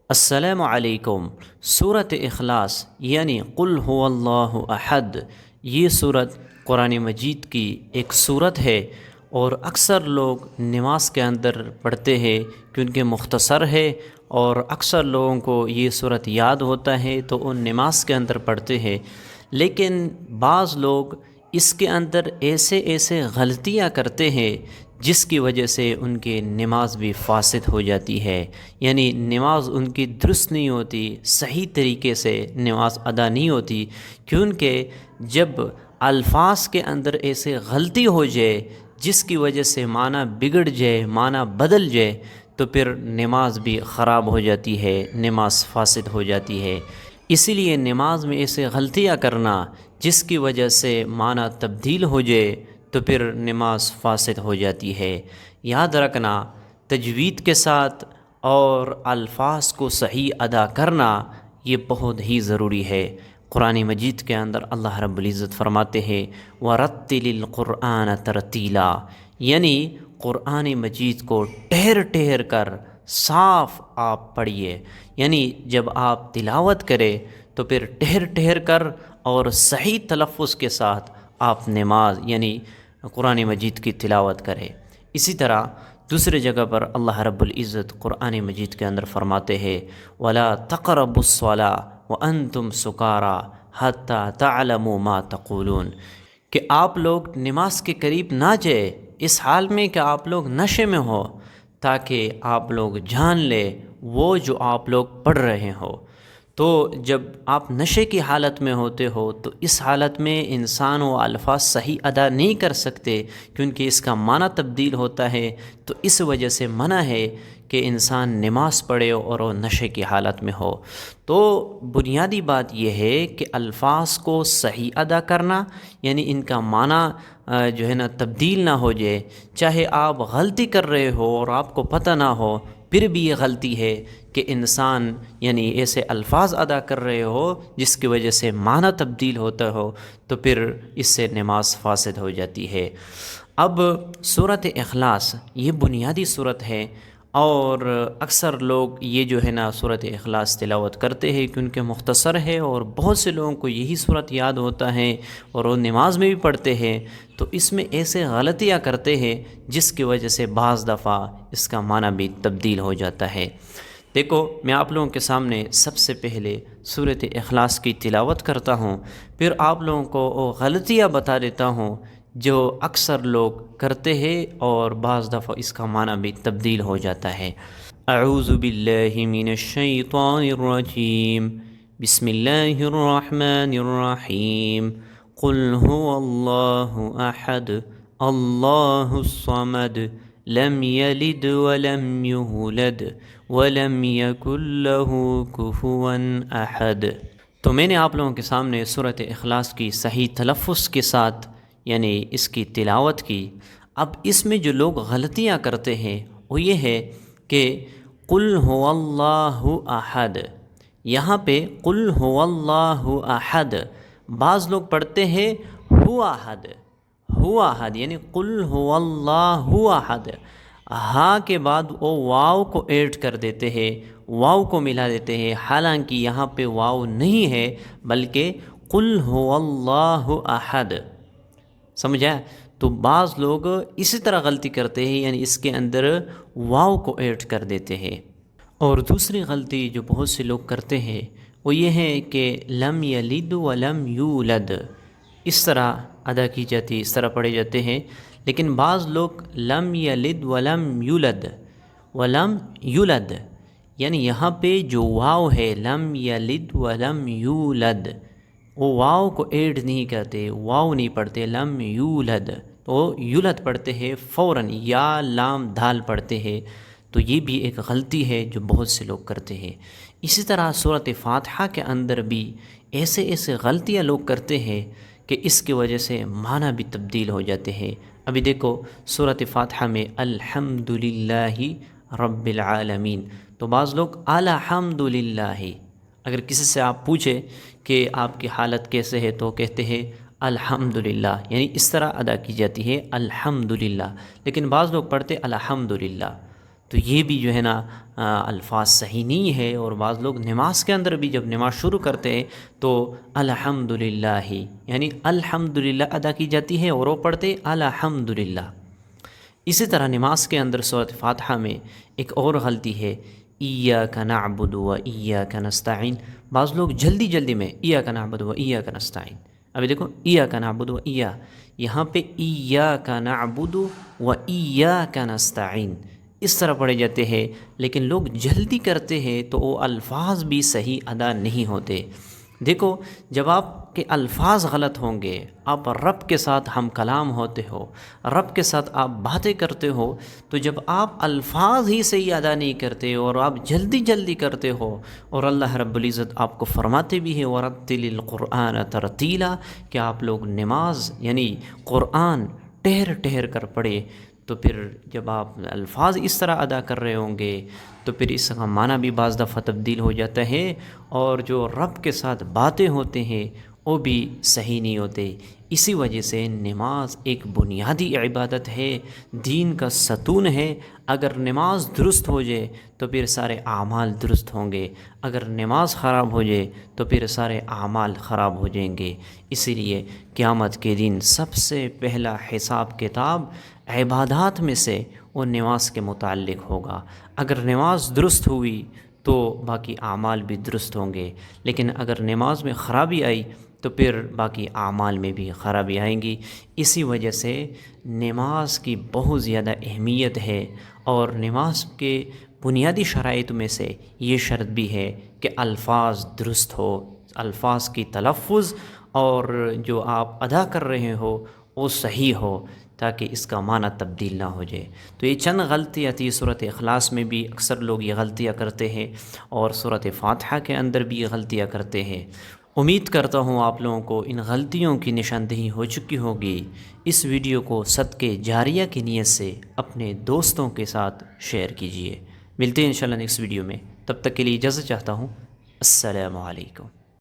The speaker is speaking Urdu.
السلام علیکم۔ سورۃ اخلاص یعنی قل هو اللہ احد، یہ صورت قرآن مجید کی ایک صورت ہے اور اکثر لوگ نماز کے اندر پڑھتے ہیں کیونکہ مختصر ہے، اور اکثر لوگوں کو یہ صورت یاد ہوتا ہے تو وہ نماز کے اندر پڑھتے ہیں۔ لیکن بعض لوگ اس کے اندر ایسے غلطیاں کرتے ہیں جس کی وجہ سے ان کی نماز بھی فاسد ہو جاتی ہے، یعنی نماز ان کی درست نہیں ہوتی، صحیح طریقے سے نماز ادا نہیں ہوتی، کیونکہ جب الفاظ کے اندر ایسے غلطی ہو جائے جس کی وجہ سے معنی بگڑ جائے، معنی بدل جائے، تو پھر نماز بھی خراب ہو جاتی ہے، نماز فاسد ہو جاتی ہے۔ اسی لیے نماز میں ایسے غلطیاں کرنا جس کی وجہ سے معنی تبدیل ہو جائے تو پھر نماز فاسد ہو جاتی ہے۔ یاد رکھنا، تجوید کے ساتھ اور الفاظ کو صحیح ادا کرنا یہ بہت ہی ضروری ہے۔ قرآن مجید کے اندر اللہ رب العزت فرماتے ہیں وَرَتِّلِ الْقُرْآنَ تَرْتِيلًا، یعنی قرآن مجید کو ٹھہر ٹھہر کر صاف آپ پڑھیے، یعنی جب آپ تلاوت کریں تو پھر ٹھہر ٹھہر کر اور صحیح تلفظ کے ساتھ آپ نماز یعنی قرآن مجید کی تلاوت کریں۔ اسی طرح دوسری جگہ پر اللہ رب العزت قرآن مجید کے اندر فرماتے ہیں وَلَا تَقْرَبُوا الصَّلَاةَ وَأَنْتُمْ سُكَارَىٰ حَتَّىٰ تَعْلَمُوا مَا تَقُولُونَ، کہ آپ لوگ نماز کے قریب نہ جائیں اس حال میں کہ آپ لوگ نشے میں ہو، تاکہ آپ لوگ جان لیں وہ جو آپ لوگ پڑھ رہے ہو۔ تو جب آپ نشے کی حالت میں ہوتے ہو تو اس حالت میں انسان وہ الفاظ صحیح ادا نہیں کر سکتے، کیونکہ اس کا معنی تبدیل ہوتا ہے، تو اس وجہ سے منع ہے کہ انسان نماز پڑھے اور وہ نشے کی حالت میں ہو۔ تو بنیادی بات یہ ہے کہ الفاظ کو صحیح ادا کرنا، یعنی ان کا معنی جو ہے نا تبدیل نہ ہو جائے، چاہے آپ غلطی کر رہے ہو اور آپ کو پتہ نہ ہو پھر بھی یہ غلطی ہے کہ انسان یعنی ایسے الفاظ ادا کر رہے ہو جس کی وجہ سے معنی تبدیل ہوتا ہو، تو پھر اس سے نماز فاسد ہو جاتی ہے۔ اب سورۃ اخلاص یہ بنیادی صورت ہے، اور اکثر لوگ یہ جو ہے نا سورۃ اخلاص تلاوت کرتے ہیں کیونکہ مختصر ہے، اور بہت سے لوگوں کو یہی صورت یاد ہوتا ہے اور وہ نماز میں بھی پڑھتے ہیں، تو اس میں ایسے غلطیاں کرتے ہیں جس کی وجہ سے بعض دفعہ اس کا معنی بھی تبدیل ہو جاتا ہے۔ دیکھو، میں آپ لوگوں کے سامنے سب سے پہلے سورۃ اخلاص کی تلاوت کرتا ہوں، پھر آپ لوگوں کو وہ غلطیاں بتا دیتا ہوں جو اکثر لوگ کرتے ہیں اور بعض دفعہ اس کا معنی بھی تبدیل ہو جاتا ہے۔ اعوذ باللہ من الشیطان الرجیم، بسم اللہ الرحمن الرحیم، قل هو اللہ احد اللہ الصمد لم یلد ولم یولد ولم یکن له کفوا احد۔ تو میں نے آپ لوگوں کے سامنے سورۃ اخلاص کی صحیح تلفظ کے ساتھ یعنی اس کی تلاوت کی۔ اب اس میں جو لوگ غلطیاں کرتے ہیں وہ یہ ہے کہ قل هو اللہ احد، یہاں پہ قل هو اللہ احد بعض لوگ پڑھتے ہیں هو احد، هو احد یعنی قل هو اللہ احد، ہاں کے بعد وہ واو کو ایڈ کر دیتے ہیں، واو کو ملا دیتے ہیں، حالانکہ یہاں پہ واو نہیں ہے بلکہ قل هو اللہ احد، سمجھا؟ تو بعض لوگ اسی طرح غلطی کرتے ہیں، یعنی اس کے اندر واو کو ایڈ کر دیتے ہیں۔ اور دوسری غلطی جو بہت سے لوگ کرتے ہیں وہ یہ ہے کہ لم یلد ولم یولد اس طرح ادا کی جاتی، اس طرح پڑھے جاتے ہیں، لیکن بعض لوگ لم یلد ولم یولد ولم یولد، یعنی یہاں پہ جو واو ہے لم یلد ولم یولد، وہ واو کو ایڈ نہیں کرتے، واو نہیں پڑھتے، لم یولد تو یولد پڑھتے ہیں فوراً، یا لام دال پڑھتے ہیں، تو یہ بھی ایک غلطی ہے جو بہت سے لوگ کرتے ہیں۔ اسی طرح سورۃ فاتحہ کے اندر بھی ایسے غلطیاں لوگ کرتے ہیں کہ اس کی وجہ سے معنی بھی تبدیل ہو جاتے ہیں۔ ابھی دیکھو سورۃ فاتحہ میں الحمدللہ رب العالمین، تو بعض لوگ الحمدللہ، اگر کسی سے آپ پوچھیں کہ آپ کی حالت کیسے ہے تو کہتے ہیں الحمدللہ، یعنی اس طرح ادا کی جاتی ہے الحمدللہ، لیکن بعض لوگ پڑھتے الحمدللہ، تو یہ بھی جو ہے نا الفاظ صحیح نہیں ہے۔ اور بعض لوگ نماز کے اندر بھی جب نماز شروع کرتے ہیں تو الحمدللہ یعنی الحمدللہ ادا کی جاتی ہے اور وہ پڑھتے الحمدللہ۔ اسی طرح نماز کے اندر سورۃ فاتحہ میں ایک اور غلطی ہے، ایاک نعبد و ایاک نستعین۔ بعض لوگ جلدی جلدی میں ایاک نعبد و ایاک نستعین، ابھی دیکھو ایاک نعبد و یہاں پہ ایاک نعبد و ایاک نستعین اس طرح پڑھے جاتے ہیں، لیکن لوگ جلدی کرتے ہیں تو وہ الفاظ بھی صحیح ادا نہیں ہوتے۔ دیکھو جب آپ کے الفاظ غلط ہوں گے، آپ رب کے ساتھ ہم کلام ہوتے ہو، رب کے ساتھ آپ باتیں کرتے ہو، تو جب آپ الفاظ ہی صحیح ادا نہیں کرتے اور آپ جلدی جلدی کرتے ہو، اور اللہ رب العزت آپ کو فرماتے بھی ہیں وَرَتِّلِ الْقُرْآنَ تَرْتِيلًا کہ آپ لوگ نماز یعنی قرآن ٹھہر ٹھہر کر پڑھے، تو پھر جب آپ الفاظ اس طرح ادا کر رہے ہوں گے تو پھر اس کا معنی بھی بعض دفعہ تبدیل ہو جاتا ہے، اور جو رب کے ساتھ باتیں ہوتے ہیں وہ بھی صحیح نہیں ہوتے۔ اسی وجہ سے نماز ایک بنیادی عبادت ہے، دین کا ستون ہے۔ اگر نماز درست ہو جائے تو پھر سارے اعمال درست ہوں گے، اگر نماز خراب ہو جائے تو پھر سارے اعمال خراب ہو جائیں گے۔ اسی لیے قیامت کے دن سب سے پہلا حساب کتاب عبادات میں سے وہ نماز کے متعلق ہوگا۔ اگر نماز درست ہوئی تو باقی اعمال بھی درست ہوں گے، لیکن اگر نماز میں خرابی آئی تو پھر باقی اعمال میں بھی خرابی آئیں گی۔ اسی وجہ سے نماز کی بہت زیادہ اہمیت ہے، اور نماز کے بنیادی شرائط میں سے یہ شرط بھی ہے کہ الفاظ درست ہو، الفاظ کی تلفظ اور جو آپ ادا کر رہے ہو وہ صحیح ہو، تاکہ اس کا معنی تبدیل نہ ہو جائے۔ تو یہ چند غلطیاں تھی۔ سورۃ اخلاص میں بھی اکثر لوگ یہ غلطیاں کرتے ہیں، اور سورۃ فاتحہ کے اندر بھی یہ غلطیاں کرتے ہیں۔ امید کرتا ہوں آپ لوگوں کو ان غلطیوں کی نشاندہی ہو چکی ہوگی۔ اس ویڈیو کو صدقے جاریہ کی نیت سے اپنے دوستوں کے ساتھ شیئر کیجیے۔ ملتے ہیں انشاءاللہ نیکسٹ ویڈیو میں، تب تک کے لیے اجازت چاہتا ہوں۔ السلام علیکم۔